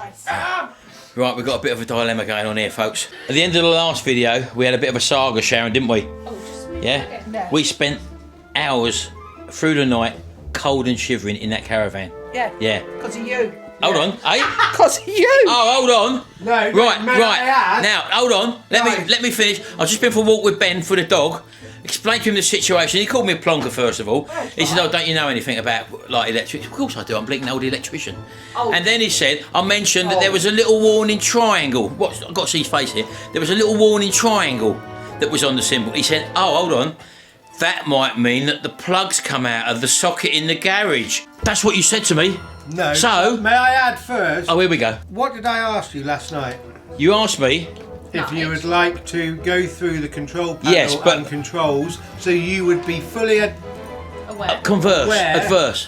Tracy. Right, we've got a bit of a dilemma going on here, folks. At the end of the last video, we had a bit of a saga, Sharon, didn't we? Oh, just me. Yeah? No. We spent hours through the night, cold and shivering in that caravan. Yeah. Yeah. Because of you. Hold on, eh? Because of you. Oh, hold on. No, Right. I Now, hold on. Let me finish. I've just been for a walk with Ben for the dog. Explained to him the situation. He called me a plonker first of all. He said, "Oh, don't you know anything about like electric?" Of course I do. I'm a blinking old electrician. Oh. And then he said, "I mentioned that there was a little warning triangle. What? I've got to see his face here. There was a little warning triangle that was on the symbol." He said, "Oh, hold on. That might mean that the plugs come out of the socket in the garage." That's what you said to me. No. So, may I add first? oh, here we go. What did I ask you last night? You asked me. If you would like to go through the control panel Yes, but- and controls, so you would be fully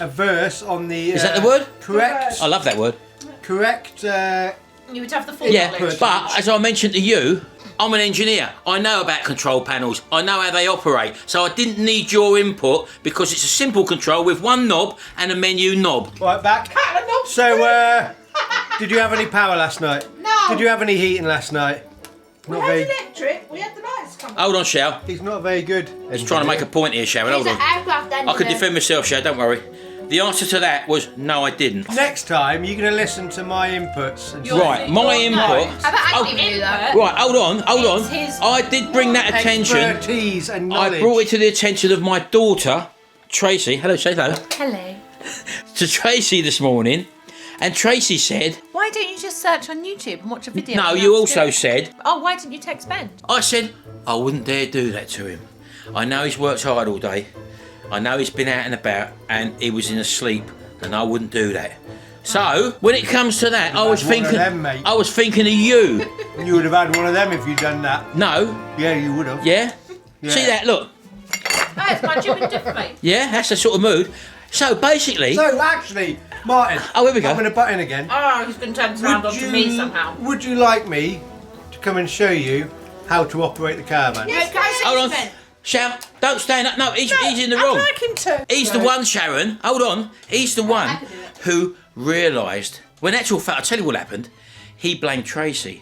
Averse on the. Is that the word? Correct. I love that word. Correct. You would have the full Yeah, knowledge. but as I mentioned to you, I'm an engineer. I know about control panels. I know how they operate. So I didn't need your input because it's a simple control with one knob and a menu knob. Right back. So, did you have any power last night? No. Did you have any heating last night? We had electric. We had the lights come. Hold on, Shao. He's not very good. He's trying to make a point here, Sharon. Hold on. I could defend myself, Shao. Don't worry. The answer to that was no, I didn't. Next time, you're going to listen to my inputs. And Right, my input. I bet I didn't even do that. Right, hold on. It's his I did bring that attention. expertise and knowledge. I brought it to the attention of my daughter, Tracy. Hello, say hello. Hello. To Tracy this morning, and Tracy said, Why don't you just search on YouTube and watch a video? no, on you how to also do it? said, Oh, why didn't you text Ben? I said, I wouldn't dare do that to him. I know he's worked hard all day. I know he's been out and about and he was in a sleep and I wouldn't do that. So, when it comes to that, I was one of thinking them, mate. I was thinking of you. You would have had one of them if you'd done that. No. Yeah, you would have. Yeah? Yeah. See that, look. Oh, it's my chip and dip, mate. Yeah, that's the sort of mood. So basically, So, actually, Martin. oh, here we go. I'm going to butt in again. Oh, he's going to turn this around onto me somehow. Would you like me to come and show you how to operate the caravan? Yes, can I see Hold on. Ben? Sharon, don't stand up. No, he's in the I'd wrong. like him to. He's the one, Sharon. Hold on. He's the one I could do it. who realised. When actual fact, I'll tell you what happened. He blamed Tracy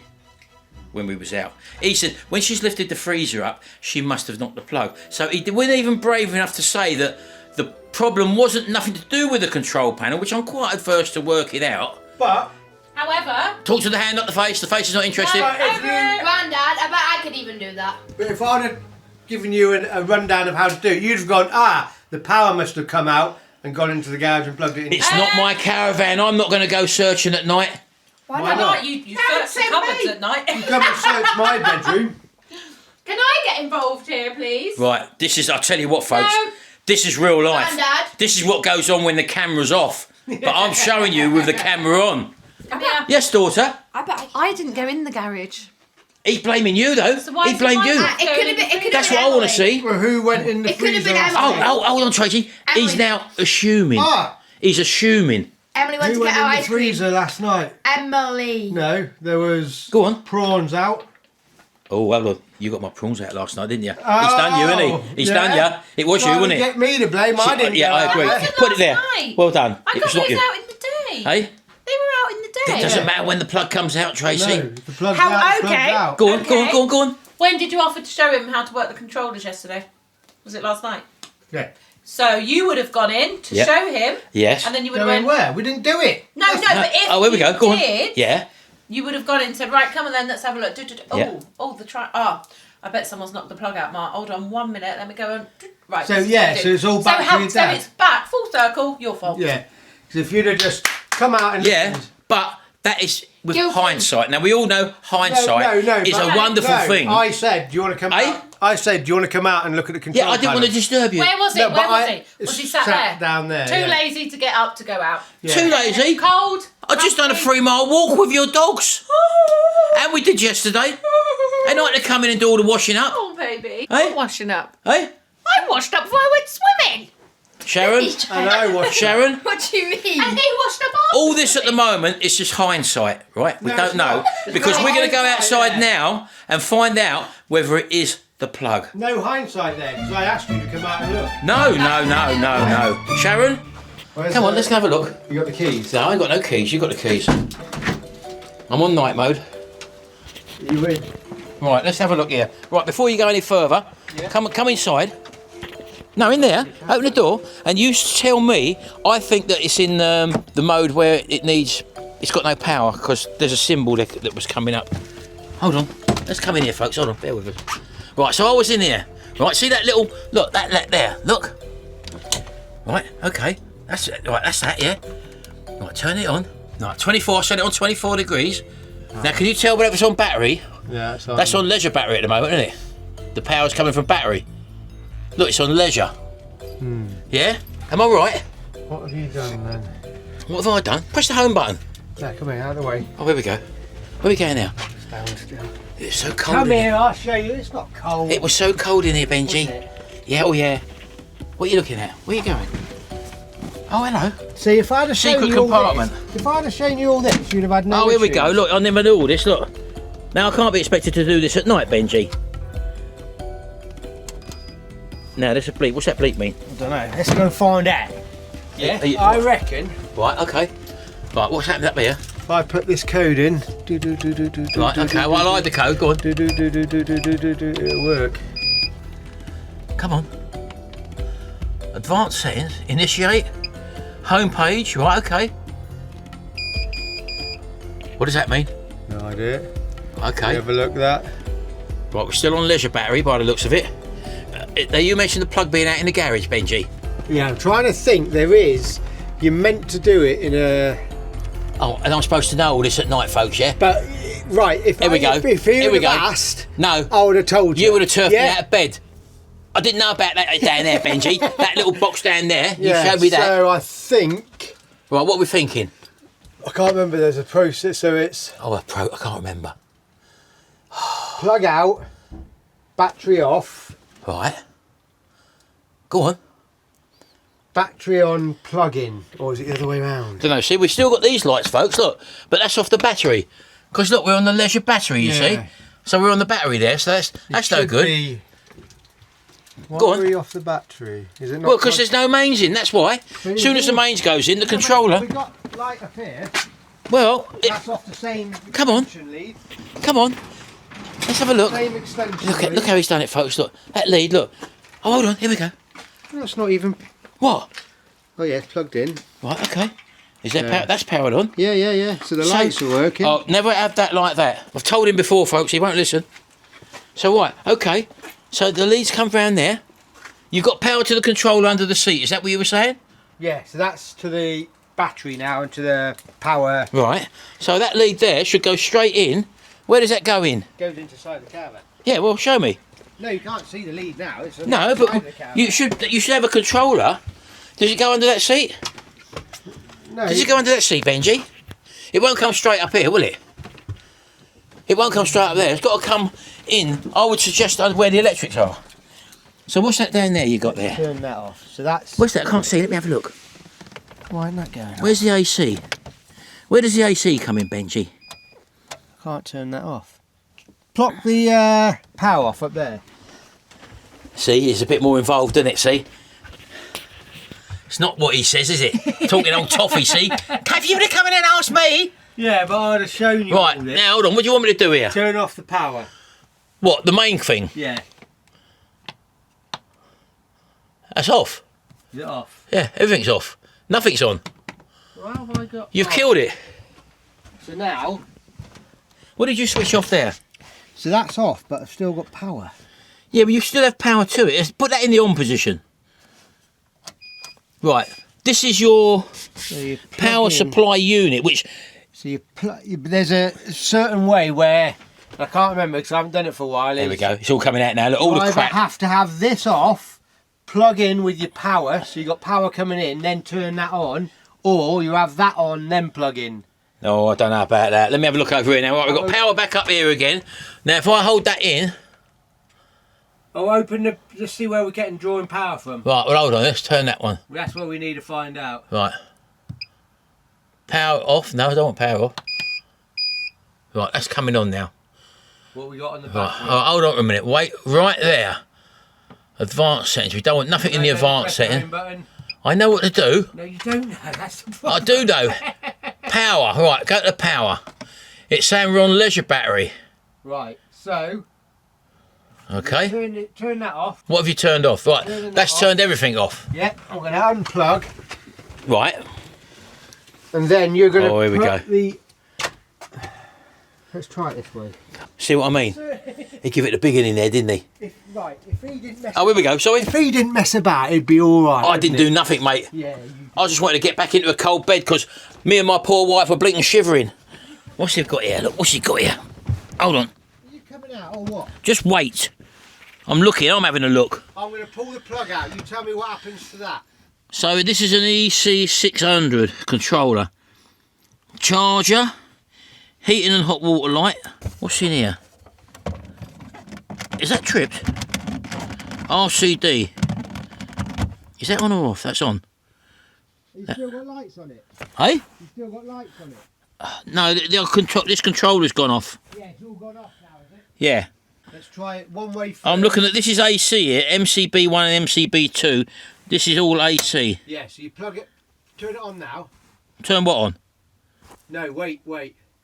when we was out. He said when she's lifted the freezer up, she must have knocked the plug. So he wasn't even brave enough to say that the problem wasn't nothing to do with the control panel, which I'm quite adverse to working out. But However, Talk to the hand, not the face. The face is not interested. if Grandad, I bet I could even do that. if I'd have given you a rundown of how to do it, you'd have gone, the power must have come out and gone into the garage and plugged it in. It's not my caravan. I'm not going to go searching at night. Why why not? not? You search the cupboards at night. Come and search my bedroom. Can I get involved here, please? Right, this is, I'll tell you what, folks. No. This is real life. Grandad. This is what goes on when the camera's off. But I'm showing you with the camera on. Come here. Yes, daughter. I bet I didn't go in the garage. He's blaming you, though. So why He is blamed the you. one- It could have been. It could have That's been what I want to Emily. see. Well, who went in the It could have freezer? been last Emily. night? Hold on, Tracy. He's Emily. now assuming. Ah, He's assuming. Emily went who to went get our in the ice cream. freezer last night? Emily. No, there was Go on. prawns out. Oh, well, look, you got my prawns out last night, didn't you? He's done you, isn't he? He's done you. It was you, Trying to wasn't it? get me to blame. I didn't. Yeah, go I out agree. there. Put it there. night. Well done. I It got was not those you. out in the day. Hey? They were out in the day. It doesn't matter when the plug comes out, Tracy. No, the plug's How- out, the plug's okay. out. Go on, Okay. go on. When did you offer to show him how to work the controllers yesterday? Was it last night? Yeah. So you would have gone in to Yep. show him, Yes. and then you would No, have went. where? We didn't do it. No, but if Oh, here we you go. Go on. did, Yeah. you would have gone in and said, right, come on then, let's have a look. Oh, Yeah. the try. Ah, I bet someone's knocked the plug out, Mark. Hold on 1 minute, let me go and. Right. So, this is yeah, what I so do. it's all back to your So dad. it's back, full circle, your fault. Yeah. Because if you'd have just come out and Yeah, listened- but that is with Guilty. hindsight. Now, we all know hindsight is but- a wonderful no, thing. I said, do you want to come Eh? out? I said, do you want to come out and look at the control Yeah, I didn't want to panel? disturb you. Where was it? No, Where but was I- he? Was he sat sat there? down there, Too yeah. lazy to get up to go out. Yeah. Too lazy. Cold. I just done a hungry. 3-mile walk with your dogs. And we did yesterday. They like to come in and do all the washing up. Oh, baby. Hey? Washing up. Hey? I washed up before I went swimming. Sharon? And I watched Sharon? What do you mean? And he washed up after. All this at the moment is just hindsight, right? We No, don't it's know. not. It's Because not we're going to go hindsight, outside yeah. now and find out whether it is the plug. No hindsight there, because I asked you to come out and look. No. Sharon? Where's Come on, the- let's go have a look. You got the keys? No, I ain't got no keys. You got the keys. I'm on night mode. You in? Right, let's have a look here. Right, before you go any further, come inside. No, in there. Open the door, and you tell me. I think that it's in the mode where it's got no power because there's a symbol that was coming up. Hold on. Let's come in here, folks. Hold on. Bear with us. Right, so I was in here. Right, see that little look that there. Look. Right, okay. That's it. Right, that's that. Yeah. Right, turn it on. Right, 24. Set it on 24 degrees. Now, can you tell whether it's on battery? Yeah, That's on leisure battery at the moment, isn't it? The power's coming from battery. Look, it's on leisure. Yeah? Am I right? What have you done then? What have I done? Press the home button. Yeah, come here, out of the way. Oh, here we go. Where are we going now? Stand still. It's so cold. Come in here, I'll show you. It's not cold. It was so cold in here, Benji. Wasn't it? Yeah, oh yeah. What are you looking at? Where are you going? Oh, hello. See, if I'd have shown Secret you all compartment. this, if I'd have shown you all this, you'd have had no Oh, here we issues. go. Look, I never knew all this. Look. Now, I can't be expected to do this at night, Benji. Now, there's a bleep. What's that bleep mean? I don't know. Let's go find out. Yeah, Are you- I reckon. Right, okay. Right, what's happened up here? If I put this code in, Right, okay. Well, I like the code. Go on. It'll work. Come on. Advanced settings. Initiate. Home page. Right, okay. What does that mean? No idea. Okay. Have a look at that. Right, we're still on leisure battery by the looks of it. Now, you mentioned the plug being out in the garage, Benji. Yeah, I'm trying to think. There is. You're meant to do it in a. Oh, and I'm supposed to know all this at night, folks, yeah? But right, if Here we go. If you Here we would have go. asked, No. I would have told you. You would have turfed me Yeah. out of bed. I didn't know about that down there, Benji. That little box down there. You Yeah, showed me that. So I think Right, what are we thinking? I can't remember. There's a process, so it's Oh, I can't remember. plug out, battery off, Right. Go on. battery on, plug in, or is it the other way around? Don't know. See, we've still got these lights, folks. Look, but that's off the battery. Because look, we're on the leisure battery. You see, Yeah. so we're on the battery there. So that's no good. What Go on. are we off the battery? Is it not? Well, because there's no mains in. That's why. As soon as the mains goes in, the controller. We got light up here. Well, That's off the same. Come on. extension lead. come on. Let's have a look. Same extension. Look how he's done it, folks. Look, that lead. Look. Oh, hold on. Here we go. That's not even. What? Oh yeah, it's plugged in. Right. Okay. Is that Yeah. that's powered on? Yeah. So the lights are working. Oh, never have that like that. I've told him before, folks. He won't listen. So right. Okay. So the leads come round there. You've got power to the controller under the seat. Is that what you were saying? Yeah, so that's to the battery now and to the power. Right. So that lead there should go straight in. Where does that go in? Goes inside the caravan. Yeah. Well, show me. No, you can't see the lead now. It's No, inside but the caravan. you should have a controller. Does it go under that seat? No, Does it go under that seat, Benji? It won't come straight up here, will it? It won't come straight up there. It's got to come in. I would suggest where the electrics are. So what's that down there you got there? turn that off. So that's. What's that? I can't see. Let me have a look. Why isn't that going off? Where's the AC? Where does the AC come in, Benji? Can't turn that off. Plop the power off up there. See, it's a bit more involved, isn't it? See? It's not what he says, is it? Talking old toffee, see? Have you to come in and ask me? Yeah, but I'd have shown you. Right, all this. now hold on. What do you want me to do here? Turn off the power. What, the main thing? Yeah. That's off. Is it off? Yeah, everything's off. Nothing's on. Well, have I got? You've killed it. So now. What did you switch off there? So that's off, but I've still got power. Yeah, but you still have power to it. Let's put that in the on position. Right. This is your So you plug power in- supply unit, which... So there's a certain way where I can't remember because I haven't done it for a while. There we go. It's all coming out now. Look, all You the either crap. have to have this off, plug in with your power, so you got power coming in, then turn that on, or you have that on, then plug in. Oh, I don't know about that. Let me have a look over here now. Right, we've got power back up here again. Now, if I hold that in... Oh, open the. Just see where we're getting drawing power from. Right, well, hold on. Let's turn that one. That's what we need to find out. Right. Power off. No, I don't want power off. Right, that's coming on now. What we got on the Right, battery. hold on a minute. Wait, right there. Advanced settings. We don't want nothing in the advanced Press the setting. home button. I know what to do. No, you don't know. That's the I problem. do though. Power. Right, go to power. It's saying we're on leisure battery. Right, so Okay. turn that off. What have you turned off? Right, that's turned everything off. Yep, I'm going to unplug. Right. And then you're going to here we go. Let's try it this way. See what I mean? He gave it a big in there, didn't he? If he didn't mess Oh, here we go. Sorry. If he didn't mess about, it'd be all right. I didn't do nothing, mate. Yeah. I just wanted to get back into a cold bed because me and my poor wife were blinking shivering. What's he got here? Look, what's he got here? Hold on. Are you coming out or what? Just wait. I'm looking. I'm having a look. I'm going to pull the plug out. You tell me what happens to that. So this is an EC600 controller. Charger. Heating and hot water light. What's in here? Is that tripped? RCD. Is that on or off? That's on. You still got lights on it? Hey? You still got lights on it? No, this controller's gone off. Yeah, it's all gone off now, is it? Yeah. Let's try it one way first. I'm looking at, this is AC here, MCB1 and MCB2. This is all AC. Yeah, so you plug it, turn it on now. Turn what on? No, wait.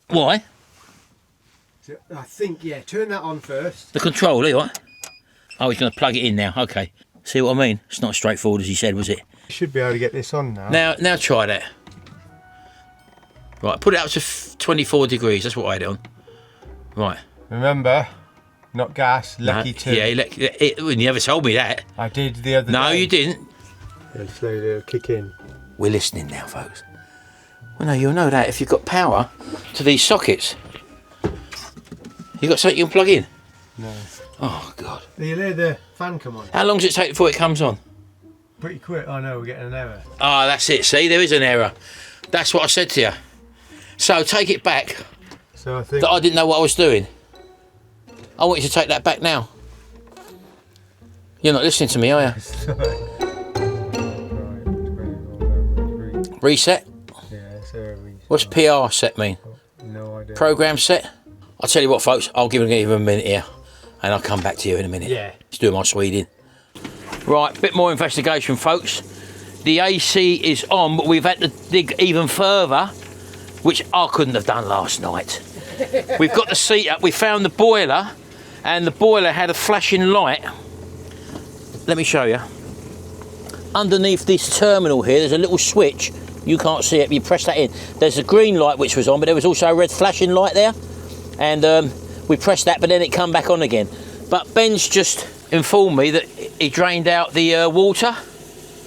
Why? So, I think, yeah, turn that on first. The controller, right? Oh, he's going to plug it in now. Okay. See what I mean? It's not as straightforward as he said, was it? You should be able to get this on now. Now try that. Right, put it up to 24 degrees. That's what I had it on. Right. Remember, not gas, lucky too. Yeah, you never told me that. I did the other day. No, you didn't. It'll slowly kick in. We're listening now, folks. Well, no, you'll know that if you've got power to these sockets. You got something you can plug in? No. Oh, God. You hear the fan come on? How long does it take before it comes on? Pretty quick. I know, we're getting an error. Ah, that's it. See, there is an error. That's what I said to you. So take it back. So I think... That I didn't know what I was doing. I want you to take that back now. You're not listening to me, are you? Reset? Yeah, so reset. What's PR set mean? No idea. Program set? I'll tell you what, folks, I'll give him a minute here and I'll come back to you in a minute. Yeah. Just doing my Sweden. Right, bit more investigation, folks. The AC is on, but we've had to dig even further, which I couldn't have done last night. We've got the seat up, we found the boiler, and the boiler had a flashing light. Let me show you. Underneath this terminal here, there's a little switch. You can't see it, but you press that in. There's a green light which was on, but there was also a red flashing light there. And we pressed that, but then it come back on again. But Ben's just informed me that he drained out the water.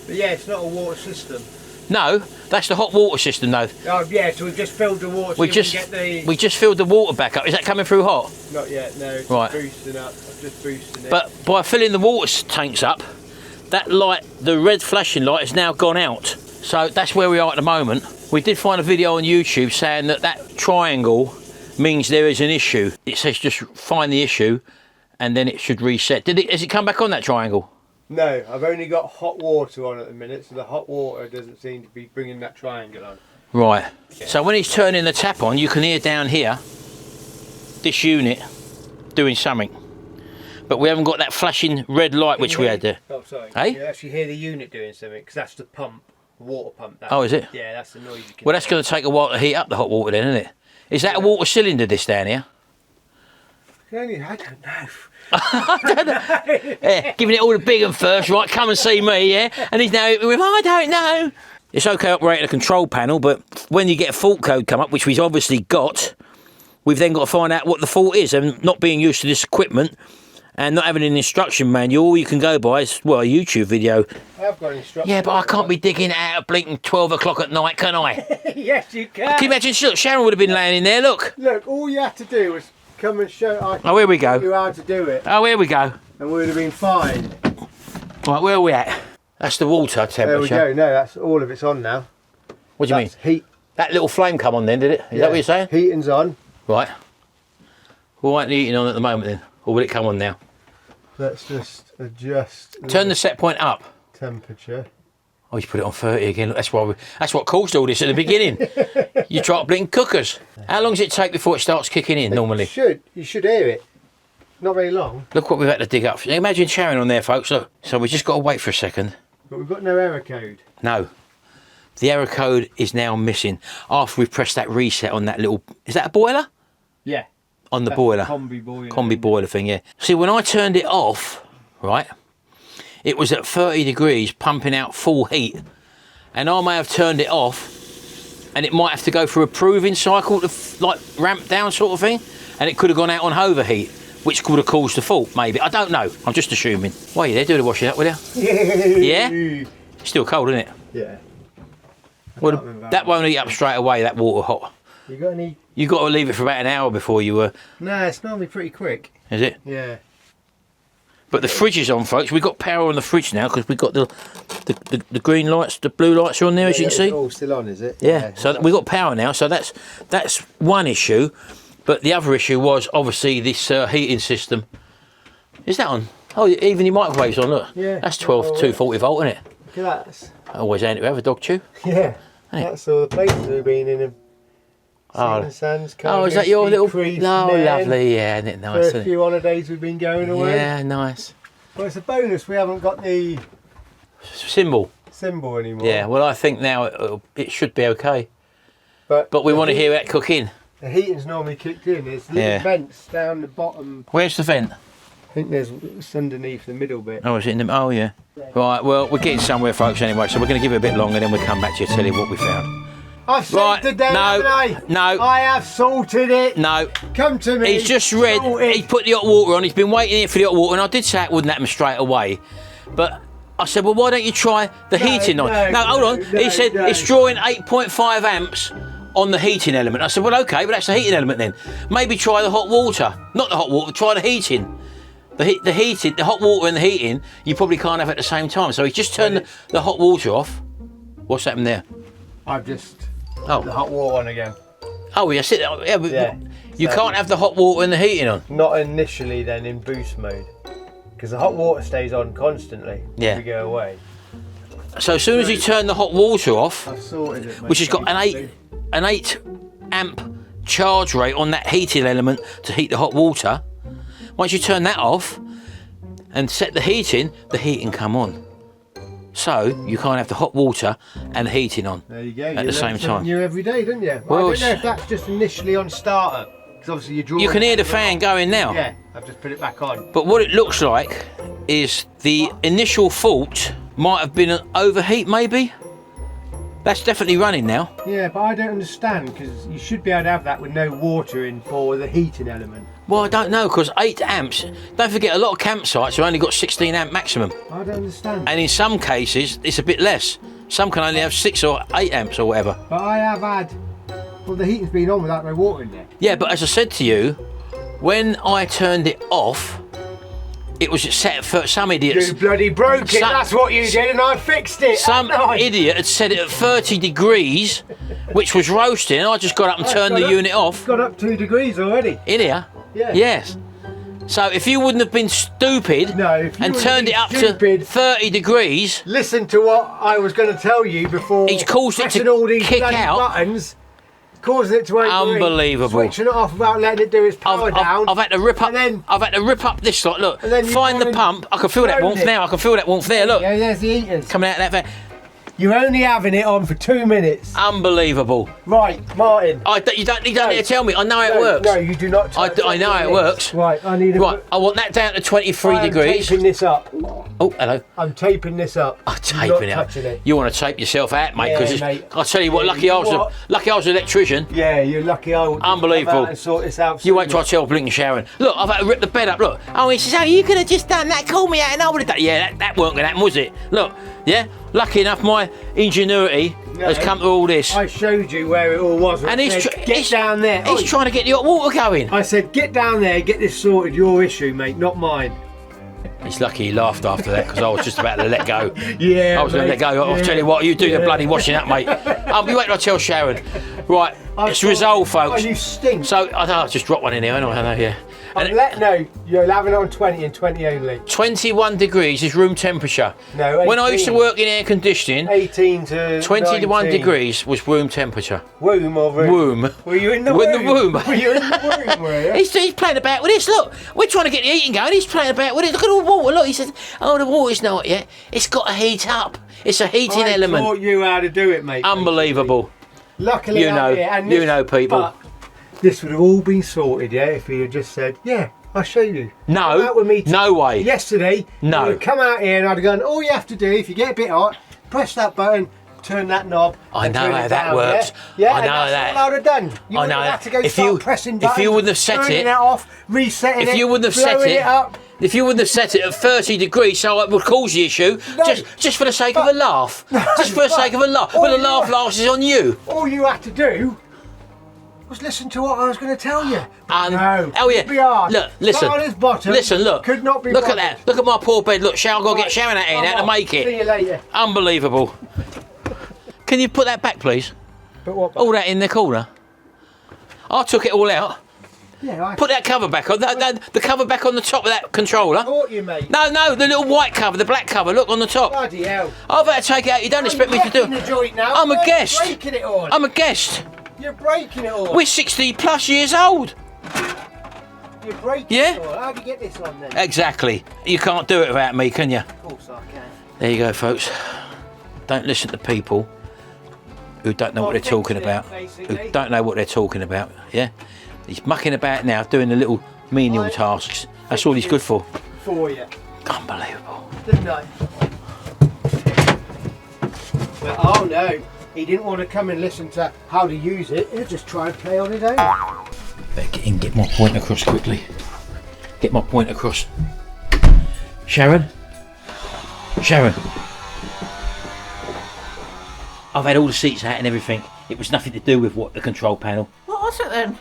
But yeah, it's not a water system. No, that's the hot water system though. Oh yeah, so we've just filled the water. We just filled the water back up. Is that coming through hot? Not yet, no. It's Right. boosting up. I'm just boosting it. But by filling the water tanks up, that light, the red flashing light, has now gone out. So that's where we are at the moment. We did find a video on YouTube saying that that triangle means there is an issue. It says just find the issue and then it should reset. Has it come back on that triangle? No, I've only got hot water on at the minute, so the hot water doesn't seem to be bringing that triangle on. Right. So when he's turning the tap on, you can hear down here this unit doing something. But we haven't got that flashing red light which we had there. Oh, sorry. Hey? You actually hear the unit doing something, because that's the pump, the water pump. That. Oh, is it? Yeah, that's the noise you can Well, that's going to take a while to heat up the hot water then, isn't it? Is that a water cylinder, this down here? I don't know. Yeah, giving it all the big and first, right, come and see me, yeah? And he's now with, I don't know. It's okay operating a control panel, but when you get a fault code come up, which we've obviously got, we've then got to find out what the fault is. And not being used to this equipment and not having an instruction manual, all you can go by is, well, a YouTube video. I've got instructions. Yeah, but I can't be digging it out at blinking 12 o'clock at night, can I? Yes, you can. Can you imagine? Look, Sharon would have been laying in there, look. Look, all you had to do was come and show Oh, here we go. you how to do it, Oh, here we go. and we would have been fine. Right, where are we at? That's the water temperature. There we go. No, that's all of it's on now. What do you mean? That's heat. That little flame come on then, did it? Is that what you're saying? Heating's on. Right. Well, why ain't the heating on at the moment then? Or will it come on now? Let's just adjust. Turn the set point up. temperature. Oh, you put it on 30 again. Look, that's what caused all this at the beginning. You try to blink cookers. How long does it take before it starts kicking in normally? You should hear it. Not very long. Look what we've had to dig up. Imagine Sharon on there, folks. Look. So we just got to wait for a second. But we've got no error code. No. The error code is now missing after we've pressed that reset on that little... Is that a boiler? Yeah. on the That's boiler. Combi boiler. Boiler thing, yeah. See, when I turned it off, right, it was at 30 degrees pumping out full heat. And I may have turned it off and it might have to go through a proving cycle to like ramp down sort of thing. And it could have gone out on overheat, which could have caused the fault, maybe. I don't know. I'm just assuming. Why are you there? Do the washing up, will you? Yeah? Still cold, isn't it? Yeah. Well, that won't heat up straight away, that water hot. You got any? You got to leave it for about an hour before you No, it's normally pretty quick. is it? Yeah. But the fridge is on, folks. We've got power on the fridge now because we've got the green lights, the blue lights are on there, as you can see. It's all still on, is it? Yeah, so we've got power now, so that's one issue. But the other issue was obviously this heating system. Is that on? Oh, even your microwave's on, look. Yeah. That's 240 volt, isn't it? Look at that. Always handy to have a dog chew. Yeah. Hey. That's all the places we've been in. Oh. Sands, Oh, is that your little... Crease, No, Nairn. lovely, yeah, isn't it nice, For a isn't it? few holidays we've been going away. Yeah, nice. Well, it's a bonus we haven't got the Symbol. symbol anymore. Yeah, well, I think now it should be okay. But we the want to heat- hear that cooking. The heating's normally kicked in. There's little Yeah. vents down the bottom. Where's the vent? I think it's underneath the middle bit. Oh, is it in the... Oh, yeah. Right, well, we're getting somewhere, folks, anyway, so we're going to give it a bit longer, then we'll come back to you and tell you what we found. I've Right, saved the day, no, haven't I? no. I have sorted it. No, Come to me. he's just read, Sorted. he put the hot water on, he's been waiting here for the hot water, and I did say it wouldn't happen straight away, but I said, well, why don't you try the heating on? no, Hold on. no, He said, no. it's drawing 8.5 amps on the heating element. I said, well, okay, but that's the heating element then. Maybe try the hot water. Not the hot water, try the heating. The heating, the hot water and the heating, you probably can't have at the same time. So he just turned the hot water off. What's happened there? I've just the Oh, hot water on again. oh, yes, yeah, but Yeah. you So- can't have the hot water and the heating on. Not initially, then in boost mode, because the hot water stays on constantly. Yeah. As we go away. So as soon as you turn the hot water off, I've sorted it. mate. which has got an 8 amp charge rate on that heating element to heat the hot water. Once you turn that off and set the heating come on. So you can't have the hot water and the heating on. There you go. at the same time. New every day, don't you? Well, I don't know if that's just initially on startup, because obviously you're drawing. You can hear the fan going now. Yeah, I've just put it back on. But what it looks like is the initial fault might have been an overheat, maybe. That's definitely running now. Yeah, but I don't understand, because you should be able to have that with no water in for the heating element. Well, I don't know, because 8 amps, don't forget a lot of campsites have only got 16 amp maximum. I don't understand. And in some cases, it's a bit less. Some can only have 6 or 8 amps or whatever. But I have had. Well, the heating's been on without no water in there. Yeah, but as I said to you, when I turned it off, it was set for some idiots. You bloody broke it. Some- That's what you did, and I fixed it. Some haven't I? idiot had set it at 30 degrees, which was roasting, and I just got up and turned the unit off. Got up 2 degrees already. In here? Yeah. Yes. So if you wouldn't have been stupid No, if you and wouldn't turned have it up been to stupid- 30 degrees, Listen to what I was going to tell you before. It's caused it to pressing all these kick bloody out. buttons, causing it to overheat. Unbelievable. Switching it off without letting it do its power down. I've had to rip up. and then- I've had to rip up this lot. Look, And then you find the go and pump. I can feel that burn warmth it. now. I can feel that warmth there. Look, Yeah, there's the heaters. coming out of that van. You're only having it on for 2 minutes. Unbelievable. Right, Martin. You don't need to tell me. I know how it No, works. No, you do not. I touch know how it this. works. Right, I need a. Right, I want that down to 23 I'm degrees. taping this up. Oh, hello. I'm taping this up. I'm You're taping it not up. touching it. You want to tape yourself out, mate? Yeah, Because mate. I'll tell you what. Yeah, Lucky I was. what? Lucky I was an electrician. Yeah, you're lucky. I will Unbelievable. come out and sort this out. You wait till I tell Blinking Sharon. Look, I've had to rip the bed up. Look. Oh, he says, oh, you could have just done that. Call me out and I would have done. Yeah, that weren't going to happen, was it? Look, yeah. Lucky enough, my ingenuity has come to all this. I showed you where it all was. And I he's said, get down there. He's Oi. trying to get the hot water going. I said, get down there, get this sorted. Your issue, mate, not mine. He's lucky he laughed after that because I was just about to let go. Yeah. I was going to let go. I'll tell you what, you do the bloody washing up, mate. You wait till I tell Sharon. Right, it's resolved, Oh, folks. you stink. So I just dropped one in here. I know, yeah. And No, you're having it on 20 and 20 only. 21 degrees is room temperature. No, When I used to 18. work in air conditioning, 18 to 21 19. degrees was room temperature. Womb or room? Womb. Were you in the With womb? the womb. Were you in the womb, were you? He's playing about with this. Look, we're trying to get the heating going. He's playing about with it. Look at all the water. Look, he says, oh, the water's not yet. It's got to heat up. It's a heating I element. taught you how to do it, mate. Unbelievable. Luckily, You I'm know, here, and you this- know people. but This would have all been sorted, yeah, if he had just said, yeah, I'll show you. Come out No, with me no way. yesterday. No. You would come out here and I'd have gone, all you have to do, if you get a bit hot, press that button, turn that knob. I and know turn how it that down, works. Yeah, I and know that's that. all I'd have done. You I wouldn't know have that. had to go If start you- pressing if buttons, you wouldn't have set turning it- it off, resetting it, If you wouldn't have set blowing it, up. if you wouldn't have set it at 30 degrees, so it would cause the issue, No. just for the sake of a laugh, just for the but- sake of a laugh. all Well, the you- laugh lasts is on you. All you had to do was listen to what I was going to tell you. No. Oh yeah. Be hard. Look, listen. Start on his bottom. Listen, look. Could not be Look at bothered. that. Look at my poor bed. Look, I've got to get Right. Sharon out here now to I'm make off. See it. you later. Unbelievable. Can you put that back, please? But what? All that in the corner. I took it all out. Yeah, I Put that cover back on. The cover back on the top of that controller. thought you, mate. No, the little white cover, the black cover. Look on the top. Bloody hell. I've had to take it out. You don't expect me to do You're it. wrecking the joint now. I'm a You're guest. breaking it all. I'm a guest. You're breaking it all. We're 60 plus years old. You're breaking Yeah? it all. How do you get this on then? Exactly. You can't do it without me, can you? Of course I can. There you go, folks. Don't listen to people who don't know what they're Fix talking it, about. basically. Who don't know what they're talking about. Yeah. He's mucking about now, doing the little menial Right. tasks. That's all he's good for. For you. Unbelievable. Didn't I? Well, oh no. He didn't want to come and listen to how to use it. He'll just try and play on his own. Better get in, get my point across quickly. Get my point across. Sharon? Sharon? I've had all the seats out and everything. It was nothing to do with what the control panel. What was it then?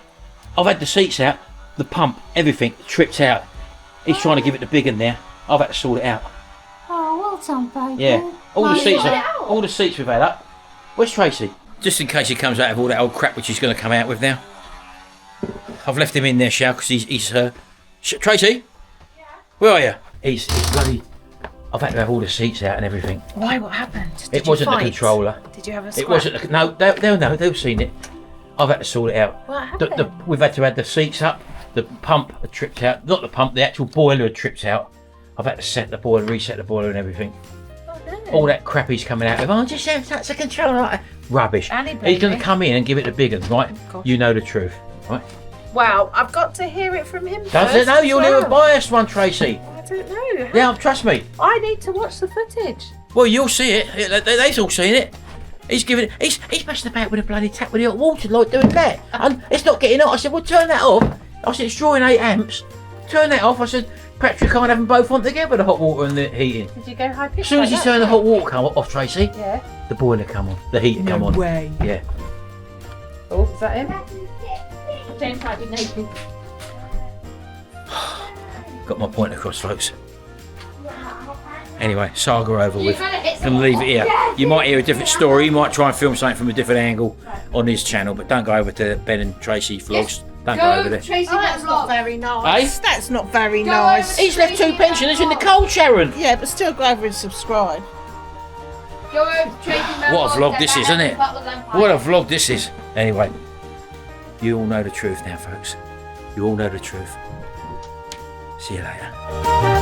I've had the seats out, the pump, everything tripped out. He's trying to give it the big one now. I've had to sort it out. Oh, well done, baby. Yeah. All the Nice seats one. all the seats we've had up. Where's Tracy? Just in case he comes out of all that old crap which he's going to come out with now. I've left him in there, Shao, because he's Tracy? Yeah. Where are you? He's bloody. I've had to have all the seats out and everything. Why? What happened? It wasn't the controller. Did you have a It scrap? wasn't. No, they'll know. They've seen it. I've had to sort it out. What happened? We've had to have the seats up. The pump had tripped out. Not the pump. The actual boiler had tripped out. I've had to set the boiler, reset the boiler, and everything. Oh, no. All that crap he's coming out with. Oh, just that's a controller. Rubbish. And he He's blamed going to me. come in and give it the big one, right? course. You know the truth, right? Wow, I've got to hear it from him Does first it? No, as you're well. the biased one, Tracy. I don't know. Yeah, trust me. I need to watch the footage. Well, you'll see it. They've all seen it. He's giving it. He's messing about with a bloody tap with the hot water, like doing that. And it's not getting hot. I said, well, turn that off. I said, it's drawing 8 amps. Turn that off. I said, perhaps you can't have them both on together, the hot water and the heating. Did you go high pitch? As soon as you turn the hot water come off, Tracy, Yeah. the boiler come on, the heater come on. way. Yeah. Oh, is that him? James might be naked. Got my point across, folks. Anyway, saga over with. And leave it here. You might hear a different story. You might try and film something from a different angle on his channel, but don't go over to Ben and Tracy vlogs. Don't go over there. Tracy, Oh, that's not very nice. Eh? That's not very nice. He's left 2 pensioners in the cold, Sharon. Yeah, but still go over and subscribe. What a vlog this is, isn't it? What a vlog this is. Anyway, you all know the truth now, folks. You all know the truth. See you later.